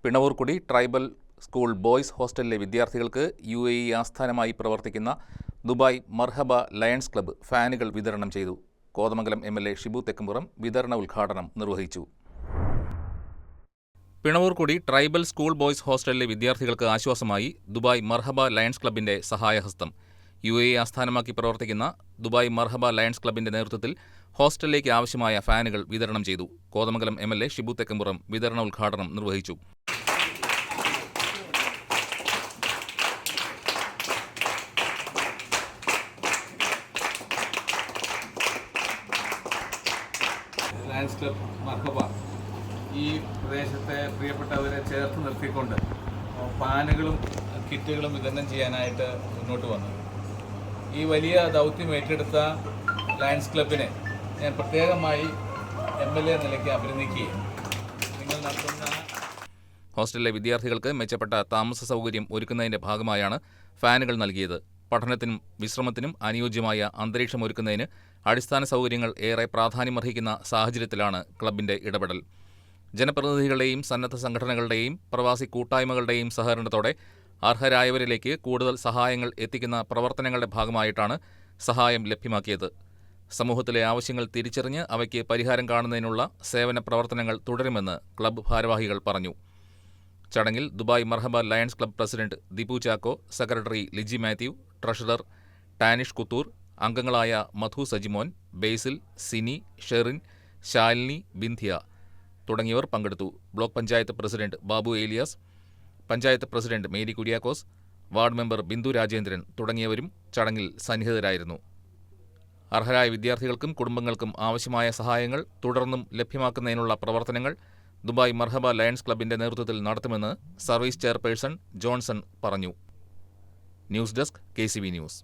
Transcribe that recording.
പിണവൂർക്കുടി tribal school boys ഹോസ്റ്റലിലെ വിദ്യാർത്ഥികൾക്ക് UAE ആസ്ഥാനമായി പ്രവർത്തിക്കുന്ന ദുബായ് മർഹബ ലയൺസ് ക്ലബ്ബ് ഫാനുകൾ വിതരണം ചെയ്തു. കോതമംഗലം MLA ഷിബു തെക്കുംപുറം വിതരണ ഉദ്ഘാടനം നിർവഹിച്ചു. പിണവൂർക്കുടി ട്രൈബൽ സ്കൂൾ ബോയ്സ് ഹോസ്റ്റലിലെ വിദ്യാർത്ഥികൾക്ക് ആശ്വാസമായി ദുബായ് മർഹബ ലയൺസ് ക്ലബ്ബിന്റെ സഹായഹസ്തം. UAE ആസ്ഥാനമാക്കി പ്രവർത്തിക്കുന്ന ദുബായ് മർഹബ ലയൺസ് ക്ലബ്ബിന്റെ നേതൃത്വത്തിൽ ഹോസ്റ്റലിലേക്ക് ആവശ്യമായ ഫാനുകൾ വിതരണം ചെയ്തു. കോതമംഗലം MLA ഷിബു തെക്കുംപുറം വിതരണ ഉദ്ഘാടനം നിർവഹിച്ചു. ലയൺസ് ക്ലബ് മർഹബ ഈ പ്രദേശത്തെ പ്രിയപ്പെട്ടവരെ ചേർത്ത് നിർത്തിക്കൊണ്ട് ഫാനുകളും കിറ്റുകളും വിതരണം ചെയ്യാനായിട്ട് മുന്നോട്ട് വന്നു. ഈ വലിയ ദൗത്യം ഏറ്റെടുത്ത ലയൺസ് ക്ലബിനെ ഞാൻ പ്രത്യേകമായി MLA നിലയ്ക്ക് അഭിനന്ദിക്കുകയും നിങ്ങൾ നടത്തുന്ന ഹോസ്റ്റലിലെ വിദ്യാർത്ഥികൾക്ക് മെച്ചപ്പെട്ട താമസ സൗകര്യം ഒരുക്കുന്നതിന്റെ ഭാഗമായാണ് ഫാനുകൾ നൽകിയത്. പഠനത്തിനും വിശ്രമത്തിനും അനുയോജ്യമായ അന്തരീക്ഷം ഒരുക്കുന്നതിന് അടിസ്ഥാന സൗകര്യങ്ങൾ ഏറെ പ്രാധാന്യമർഹിക്കുന്ന സാഹചര്യത്തിലാണ് ക്ലബിന്റെ ഇടപെടൽ. ജനപ്രതിനിധികളുടെയും സന്നദ്ധ സംഘടനകളുടെയും പ്രവാസി കൂട്ടായ്മകളുടെയും സഹകരണത്തോടെ അർഹരായവരിലേക്ക് കൂടുതൽ സഹായങ്ങൾ എത്തിക്കുന്ന പ്രവർത്തനങ്ങളുടെ ഭാഗമായിട്ടാണ് സഹായം ലഭ്യമാക്കിയത്. സമൂഹത്തിലെ ആവശ്യങ്ങൾ തിരിച്ചറിഞ്ഞ് അവയ്ക്ക് പരിഹാരം കാണുന്നതിനുള്ള സേവന പ്രവർത്തനങ്ങൾ തുടരുമെന്ന് ക്ലബ്ബ് ഭാരവാഹികൾ പറഞ്ഞു. ചടങ്ങിൽ Dubai Marhaba Lions Club president Dipu Chacko, secretary Liji Mathew, treasurer Tanish Kuthoor, അംഗങ്ങളായ മധു സജിമോൻ, ബേസിൽ, സിനി, ഷെറിൻ, ശാലിനി, ബിന്ധ്യ തുടങ്ങിയവർ പങ്കെടുത്തു. Block panchayat president Babu Elias, panchayat president Mary Kuriakose, ward member Bindu Rajendran തുടങ്ങിയവരും ചടങ്ങിൽ സന്നിഹിതരായിരുന്നു. അർഹരായ വിദ്യാർത്ഥികൾക്കും കുടുംബങ്ങൾക്കും ആവശ്യമായ സഹായങ്ങൾ തുടർന്നും ലഭ്യമാക്കുന്നതിനുള്ള പ്രവർത്തനങ്ങൾ ദുബായ് മർഹബ ലയൺസ് ക്ലബിന്റെ നേതൃത്വത്തിൽ നടത്തുമെന്ന് സർവീസ് ചെയർപേഴ്സൺ ജോൺസൺ പറഞ്ഞു. News desk KCV news.